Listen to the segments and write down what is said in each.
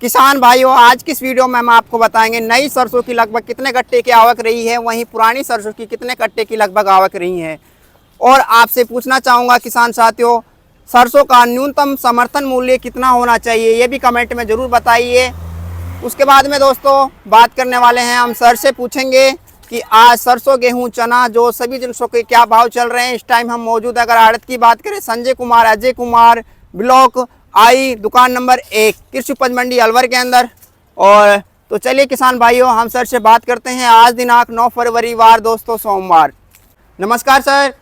किसान भाइयों, आज की इस वीडियो में हम आपको बताएंगे नई सरसों की लगभग कितने कट्टे की आवक रही है, वहीं पुरानी सरसों की कितने कट्टे की लगभग आवक रही है। और आपसे पूछना चाहूँगा किसान साथियों, सरसों का न्यूनतम समर्थन मूल्य कितना होना चाहिए, ये भी कमेंट में ज़रूर बताइए। उसके बाद में दोस्तों बात करने वाले हैं, हम सर से पूछेंगे कि आज सरसों, गेहूं, चना जो सभी जिनसों के क्या भाव चल रहे हैं। इस टाइम हम मौजूद है, अगर आड़त की बात करें, संजय कुमार, अजय कुमार, ब्लॉक आई, दुकान नंबर 1, कृषि उपज मंडी अलवर के अंदर। और तो चलिए किसान भाइयों, हम सर से बात करते हैं। आज दिनांक 9 फरवरी वार दोस्तों सोमवार। नमस्कार सर।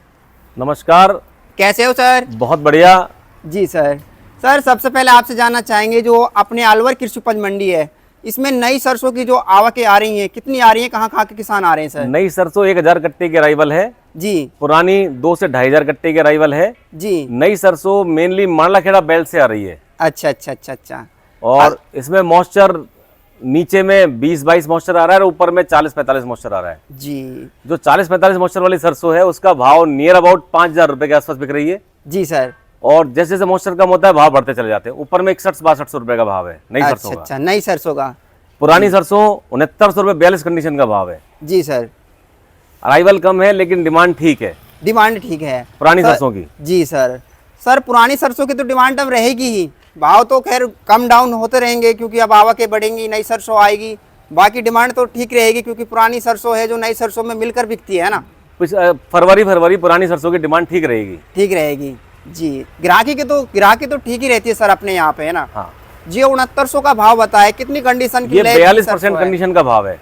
नमस्कार। कैसे हो सर? बहुत बढ़िया जी सर। सर सबसे पहले आपसे जानना चाहेंगे, जो अपने अलवर कृषि उपज मंडी है, इसमें नई सरसों की जो आवकें आ रही हैं, कितनी आ रही हैं, कहाँ के किसान आ रहे हैं सर? नई सरसों 1000 कट्टे की अराइवल है जी। पुरानी 2 से 2500 कट्टे की अराइवल है जी। नई सरसों मेनली मांडलाखेड़ा बेल्ट से आ रही है। अच्छा अच्छा अच्छा अच्छा। और इसमें मॉइस्चर नीचे में 20-22 मॉइस्चर आ रहा है और ऊपर में 40-45 मॉइस्चर आ रहा है। जी। जो 40-45 मॉइस्चर वाली सरसों है उसका भाव नियर अबाउट 5000 रुपए के आसपास बिक रही है। जी सर। और जैसे जैसे मॉइस्चर कम होता है भाव बढ़ते चले जाते हैं। ऊपर में 61-62 रुपए का भाव है नई सरसों का। अच्छा, नई सरसों का। पुरानी सरसों 6900 रुपए 42 कंडीशन का भाव है। जी सर। अराइवल कम है लेकिन डिमांड ठीक है। डिमांड ठीक है पुरानी सरसों की। जी सर। सर पुरानी सरसों की तो डिमांड अब रहेगी ही, भाव तो खैर कम डाउन होते रहेंगे क्योंकि अब आवकें बढ़ेंगी, नई सरसों आएगी। बाकी डिमांड तो ठीक रहेगी क्योंकि पुरानी सरसों है जो नई सरसों में मिलकर बिकती है ना। कुछ फरवरी पुरानी सरसों की डिमांड ठीक रहेगी। ठीक रहेगी जी। ग्राहकी तो ठीक ही रहती है सर अपने यहाँ पे, है ना। हाँ जी। 6900 का भाव बताए, कितनी कंडीशन की? ये 42% कंडीशन का भाव है।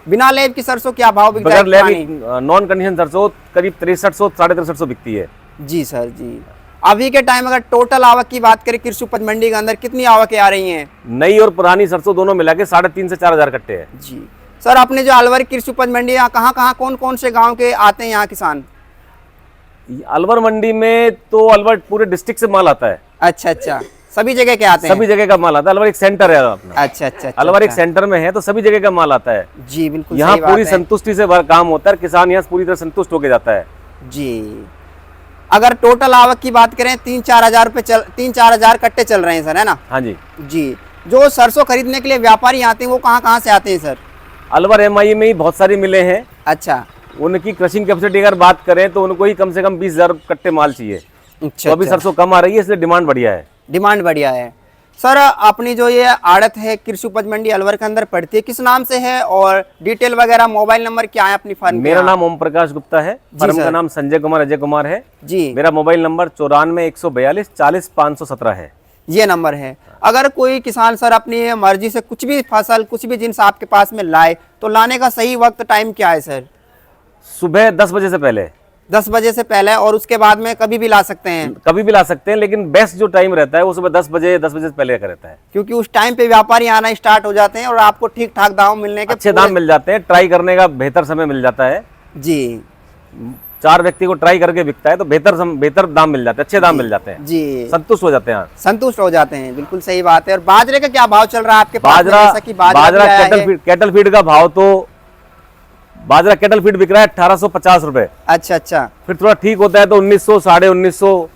बिना लेब की सरसों क्या भाव बिकता है? बगैर लेब की नॉन कंडीशन सरसों करीब 6300 6350 बिकती है। जी सर जी। अभी के टाइम अगर टोटल आवक की बात करें कृषि उपज मंडी के अंदर, कितनी आवकें आ रही हैं? नई और पुरानी सरसों दोनों मिला के 3500 से 4000 कट्टे हैं। जी सर। अपने जो अलवर कृषि उपज मंडी, यहाँ कहाँ कौन कौन से गांव के आते हैं यहाँ किसान? अलवर मंडी में तो अलवर पूरे डिस्ट्रिक्ट से माल आता है। अच्छा अच्छा, सभी जगह के आते हैं? सभी जगह का माल आता है। अलवर एक सेंटर है अपना। अच्छा अच्छा। अलवर एक सेंटर में है तो सभी जगह का माल आता है। जी बिल्कुल। यहाँ पूरी संतुष्टि से काम होता है, किसान यहाँ पूरी तरह संतुष्ट होकर जाता है। जी। अगर टोटल आवक की बात करें, 3-4 हजार कट्टे चल रहे हैं सर, है ना? हाँ जी। जी। जो सरसों खरीदने के लिए व्यापारी आते हैं वो कहाँ से आते हैं सर? अलवर MI में ही बहुत सारी मिले हैं। अच्छा। उनकी क्रशिंग कैपेसिटी अगर बात करें तो उनको ही कम से कम 20000 कट्टे माल चाहिए। अच्छा। तो अभी सरसों कम आ रही है इसलिए डिमांड बढ़िया है। डिमांड बढ़िया है। सर अपनी जो ये आड़त है कृषि उपज मंडी अलवर के अंदर पड़ती है, किस नाम से है और डिटेल वगैरह, मोबाइल नंबर क्या है अपनी फर्म? मेरा नाम ओम प्रकाश गुप्ता है। फर्म का नाम संजय कुमार अजय कुमार है जी। मेरा मोबाइल नंबर 94 142 40 517 है। ये नंबर है। अगर कोई किसान सर अपनी मर्जी से कुछ भी फसल, कुछ भी जिन्स आपके पास में लाए तो लाने का सही वक्त, टाइम क्या है सर? सुबह 10 बजे से पहले। 10 बजे से पहले, और उसके बाद में कभी भी ला सकते हैं? कभी भी ला सकते हैं, लेकिन बेस्ट जो टाइम रहता है वो सुबह 10 बजे से पहले का रहता है, क्योंकि उस टाइम पे व्यापारी आना स्टार्ट हो जाते हैं और आपको ठीक ठाक दाम मिलने के अच्छे दाम मिल जाते हैं। ट्राई करने का बेहतर समय मिल जाता है जी। 4 व्यक्ति को ट्राई करके बिकता है तो बेहतर दाम मिल जाते हैं, अच्छे दाम मिल जाते हैं जी। संतुष्ट हो जाते हैं। संतुष्ट हो जाते हैं, बिल्कुल सही बात है। और बाजरे का क्या भाव चल रहा है आपके पास? बाजरा कैटल फीड का भाव तो बाजरा कैटल फीड बिक रहा है 1850 रुपए। अच्छा अच्छा। फिर थोड़ा ठीक होता है तो 1900 1950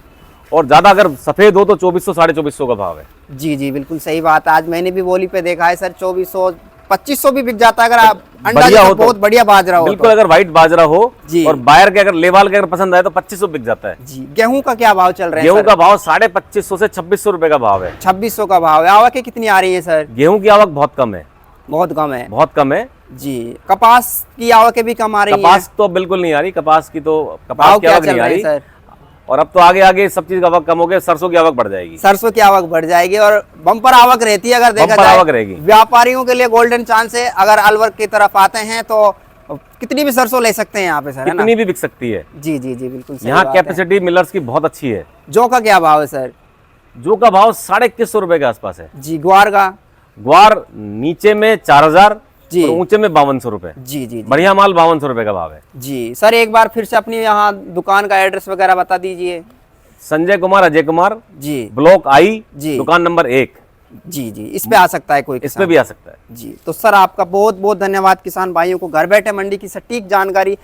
और ज्यादा अगर सफेद हो तो 2400 2450 का भाव है। जी जी बिल्कुल सही बात है। आज मैंने भी बोली पे देखा है सर, 2400 2500 भी बिक जाता है अगर आप अंदाजा हो, बहुत बढ़िया बाजरा हो। बिल्कुल, अगर व्हाइट बाजरा हो और बायर के अगर लेवाल के अगर पसंद आए तो 2500 बिक जाता है जी। गेहूं का क्या भाव चल रहा है? गेहूं का भाव 2550 से 2600 रुपए का भाव है। 2600 का भाव है। आवक कितनी आ रही है सर? गेहूं की आवक बहुत कम है। बहुत कम है? बहुत कम है जी। कपास की आवक भी कम आ रही है? कपास तो बिल्कुल नहीं आ रही। कपास की आवक नहीं आ रही सर। और अब तो आगे सब चीज का आवक कम हो गया, सरसों की आवक बढ़ जाएगी। सरसों की आवक बढ़ जाएगी और बम्पर आवक रहती है। अगर देखा जाए आवक रहेगी। व्यापारियों के लिए गोल्डन चांस है, अगर अलवर की तरफ आते हैं तो कितनी भी सरसों ले सकते हैं यहाँ पे सर, कितनी भी बिक सकती है। जी जी जी बिल्कुल। यहाँ कैपेसिटी मिलर्स की बहुत अच्छी है। जौ का क्या भाव है सर? जौ का भाव 2150 रुपए के आसपास है जी। ग्वार का? ग्वार नीचे में 4000 जी और ऊंचे में 5200 रुपए। जी जी। बढ़िया माल 5200 रुपए का भाव है जी। सर एक बार फिर से अपनी यहाँ दुकान का एड्रेस वगैरह बता दीजिए। संजय कुमार अजय कुमार जी, ब्लॉक आई जी, दुकान नंबर 1 जी जी। इस पे आ सकता है कोई? इस पे भी आ सकता है जी। तो सर आपका बहुत बहुत धन्यवाद किसान भाइयों को घर बैठे मंडी की सटीक जानकारी